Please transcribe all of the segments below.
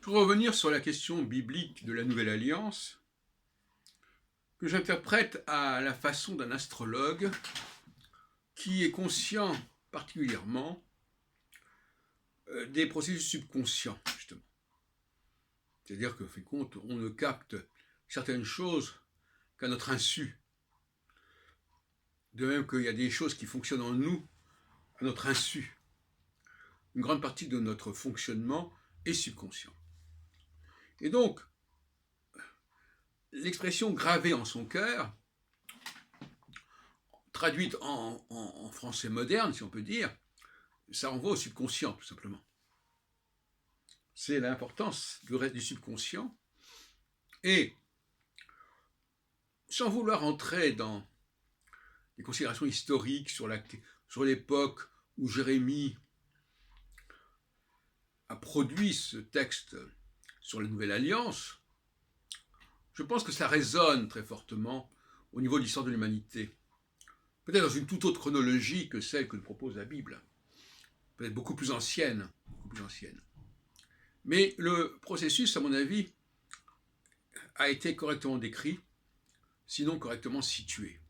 Pour revenir sur la question biblique de la Nouvelle Alliance, que j'interprète à la façon d'un astrologue qui est conscient particulièrement des processus subconscients, justement. C'est-à-dire que, fait compte, on ne capte certaines choses qu'à notre insu. De même qu'il y a des choses qui fonctionnent en nous à notre insu. Une grande partie de notre fonctionnement est subconscient. Et donc, l'expression gravée en son cœur, traduite en français moderne, si on peut dire, ça renvoie au subconscient, tout simplement. C'est l'importance du reste du subconscient. Et, sans vouloir entrer dans des considérations historiques sur l'époque où Jérémie a produit ce texte sur la Nouvelle Alliance, je pense que ça résonne très fortement au niveau de l'histoire de l'humanité. Peut-être dans une toute autre chronologie que celle que nous propose la Bible. Peut-être beaucoup plus ancienne. Mais le processus, à mon avis, a été correctement décrit, sinon correctement situé.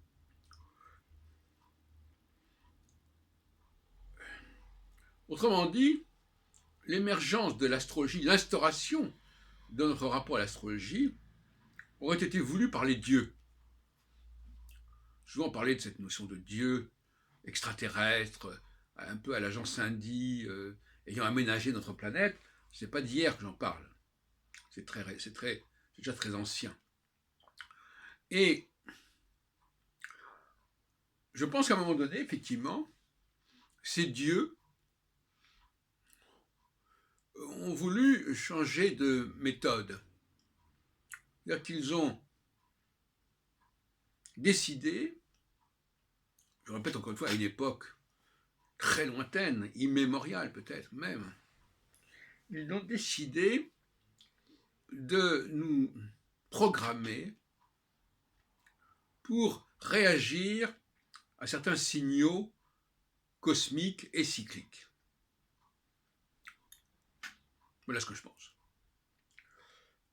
Autrement dit, l'émergence de l'astrologie, l'instauration de notre rapport à l'astrologie aurait été voulue par les dieux. Souvent parler de cette notion de Dieu extraterrestre, un peu à l'agence Indie, ayant aménagé notre planète, c'est pas d'hier que j'en parle. C'est déjà très ancien. Et je pense qu'à un moment donné, effectivement, ces dieux ont voulu changer de méthode. C'est-à-dire qu'ils ont décidé, je répète encore une fois, à une époque très lointaine, immémoriale peut-être même, ils ont décidé de nous programmer pour réagir à certains signaux cosmiques et cycliques. Voilà ce que je pense.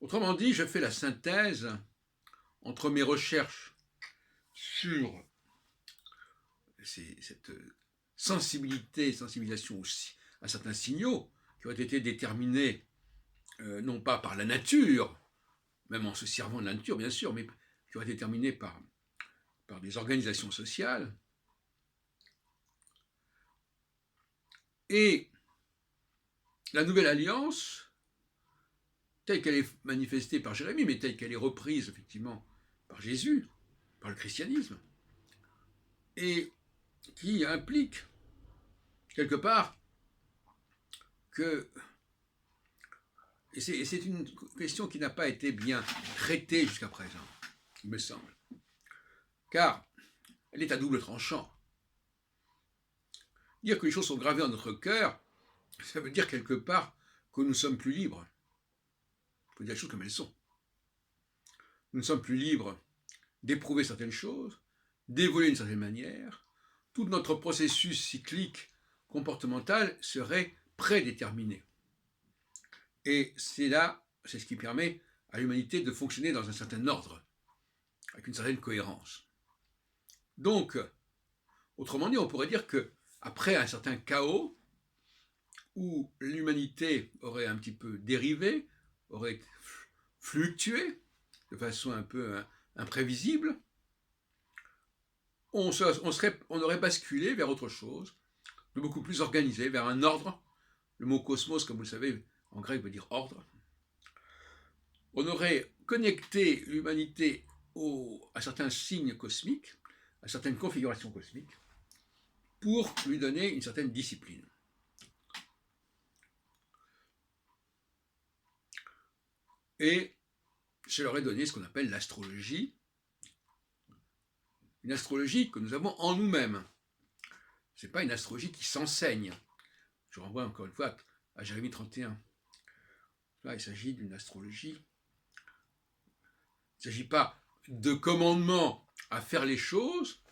Autrement dit, je fais la synthèse entre mes recherches sur cette sensibilisation aussi à certains signaux qui ont été déterminés non pas par la nature, même en se servant de la nature bien sûr, mais qui ont été déterminés par des organisations sociales, et la Nouvelle Alliance, telle qu'elle est manifestée par Jérémie, mais telle qu'elle est reprise effectivement par Jésus, par le christianisme, et qui implique quelque part que, et c'est une question qui n'a pas été bien traitée jusqu'à présent, il me semble, car elle est à double tranchant. Dire que les choses sont gravées dans notre cœur, ça veut dire quelque part que nous sommes plus libres. Il faut dire les choses comme elles sont. Nous ne sommes plus libres d'éprouver certaines choses, d'évoluer d'une certaine manière. Tout notre processus cyclique comportemental serait prédéterminé. Et c'est ce qui permet à l'humanité de fonctionner dans un certain ordre, avec une certaine cohérence. Donc, autrement dit, on pourrait dire qu'après un certain chaos, où l'humanité aurait un petit peu dérivé, aurait fluctué de façon un peu imprévisible, on aurait basculé vers autre chose, de beaucoup plus organisé, vers un ordre. Le mot cosmos, comme vous le savez, en grec veut dire ordre. On aurait connecté l'humanité à certains signes cosmiques, à certaines configurations cosmiques, pour lui donner une certaine discipline. Et je leur ai donné ce qu'on appelle l'astrologie, une astrologie que nous avons en nous-mêmes. Ce n'est pas une astrologie qui s'enseigne. Je renvoie encore une fois à Jérémie 31. Là, il s'agit d'une astrologie. Il ne s'agit pas de commandement à faire les choses,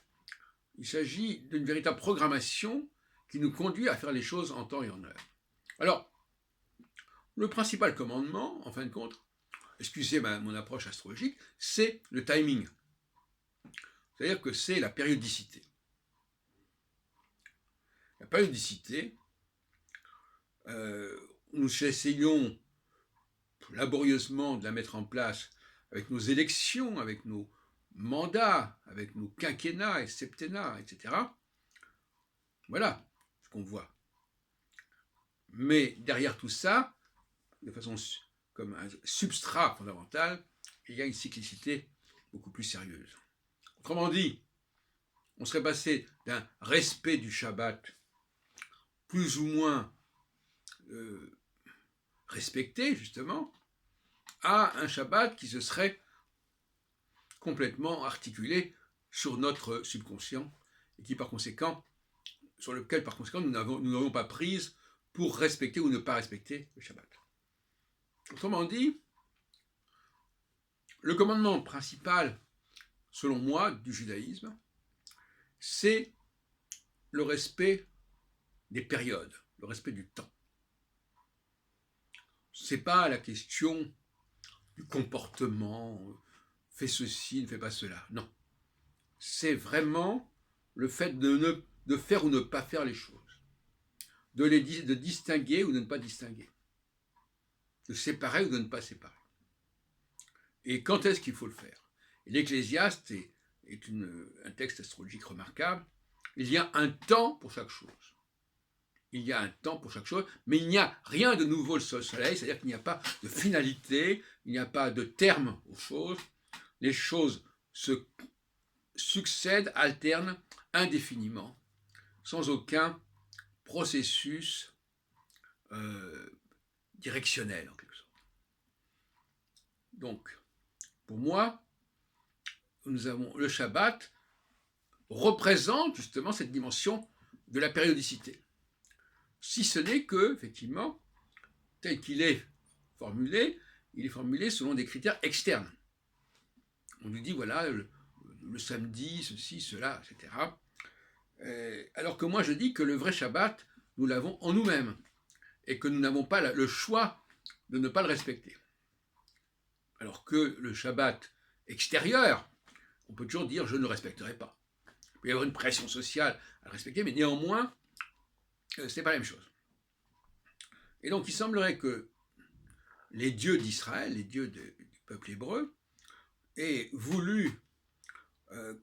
il s'agit d'une véritable programmation qui nous conduit à faire les choses en temps et en heure. Alors, le principal commandement, en fin de compte, excusez mon approche astrologique, c'est le timing. C'est-à-dire que c'est la périodicité. La périodicité, nous essayons laborieusement de la mettre en place avec nos élections, avec nos mandats, avec nos quinquennats et septennats, etc. Voilà ce qu'on voit. Mais derrière tout ça, de façon comme un substrat fondamental, il y a une cyclicité beaucoup plus sérieuse. Autrement dit, on serait passé d'un respect du Shabbat plus ou moins respecté, justement, à un Shabbat qui se serait complètement articulé sur notre subconscient et qui, par conséquent, sur lequel, par conséquent, nous n'aurions pas prise pour respecter ou ne pas respecter le Shabbat. Autrement dit, le commandement principal, selon moi, du judaïsme, c'est le respect des périodes, le respect du temps. Ce n'est pas la question du comportement, fais ceci, ne fais pas cela, non. C'est vraiment le fait de faire ou ne pas faire les choses, de distinguer ou de ne pas distinguer, de séparer ou de ne pas séparer. Et quand est-ce qu'il faut le faire? L'Ecclésiaste est un texte astrologique remarquable. Il y a un temps pour chaque chose. Il y a un temps pour chaque chose, mais il n'y a rien de nouveau le soleil, c'est-à-dire qu'il n'y a pas de finalité, il n'y a pas de terme aux choses. Les choses se succèdent, alternent indéfiniment, sans aucun processus directionnel, en quelque sorte. Donc, pour moi, le Shabbat représente justement cette dimension de la périodicité. Si ce n'est que, effectivement, tel qu'il est formulé, il est formulé selon des critères externes. On nous dit, voilà, le samedi, ceci, cela, etc. Alors que moi, je dis que le vrai Shabbat, nous l'avons en nous-mêmes, et que nous n'avons pas le choix de ne pas le respecter. Alors que le Shabbat extérieur, on peut toujours dire, je ne le respecterai pas. Il peut y avoir une pression sociale à le respecter, mais néanmoins, ce n'est pas la même chose. Et donc, il semblerait que les dieux d'Israël, les dieux du peuple hébreu, aient voulu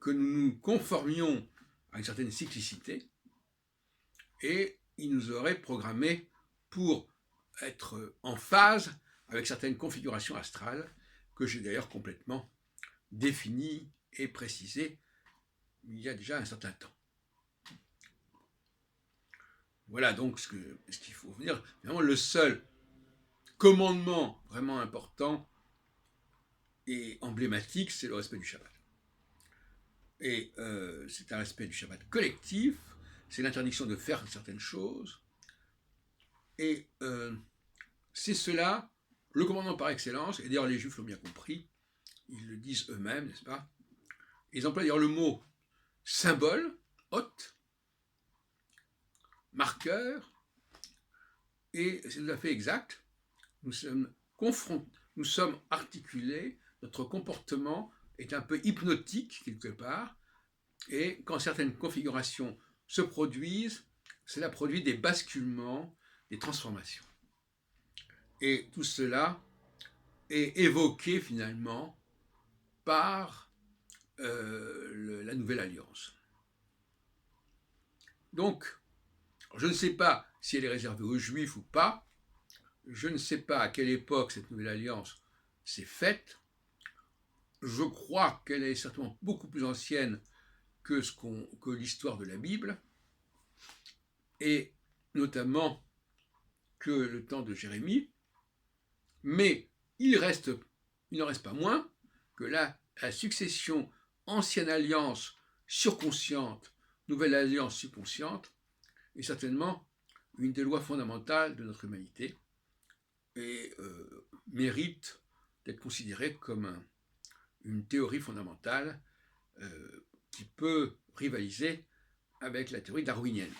que nous nous conformions à une certaine cyclicité, et ils nous auraient programmés pour être en phase avec certaines configurations astrales que j'ai d'ailleurs complètement définies et précisées il y a déjà un certain temps. Voilà donc ce qu'il faut dire. Vraiment, le seul commandement vraiment important et emblématique, c'est le respect du Shabbat. Et c'est un respect du Shabbat collectif, c'est l'interdiction de faire certaines choses, et c'est cela, le commandement par excellence, et d'ailleurs les Juifs l'ont bien compris, ils le disent eux-mêmes, n'est-ce pas? Ils emploient d'ailleurs le mot symbole, hôte, marqueur, et c'est tout à fait exact. Nous sommes articulés, notre comportement est un peu hypnotique quelque part, et quand certaines configurations se produisent, cela produit des basculements, des transformations. Et tout cela est évoqué finalement par la Nouvelle Alliance. Donc, je ne sais pas si elle est réservée aux Juifs ou pas, je ne sais pas à quelle époque cette Nouvelle Alliance s'est faite, je crois qu'elle est certainement beaucoup plus ancienne que l'histoire de la Bible, et notamment que le temps de Jérémie, mais il n'en reste pas moins que la succession ancienne alliance surconsciente, nouvelle alliance subconsciente, est certainement une des lois fondamentales de notre humanité et mérite d'être considérée comme une théorie fondamentale qui peut rivaliser avec la théorie darwinienne.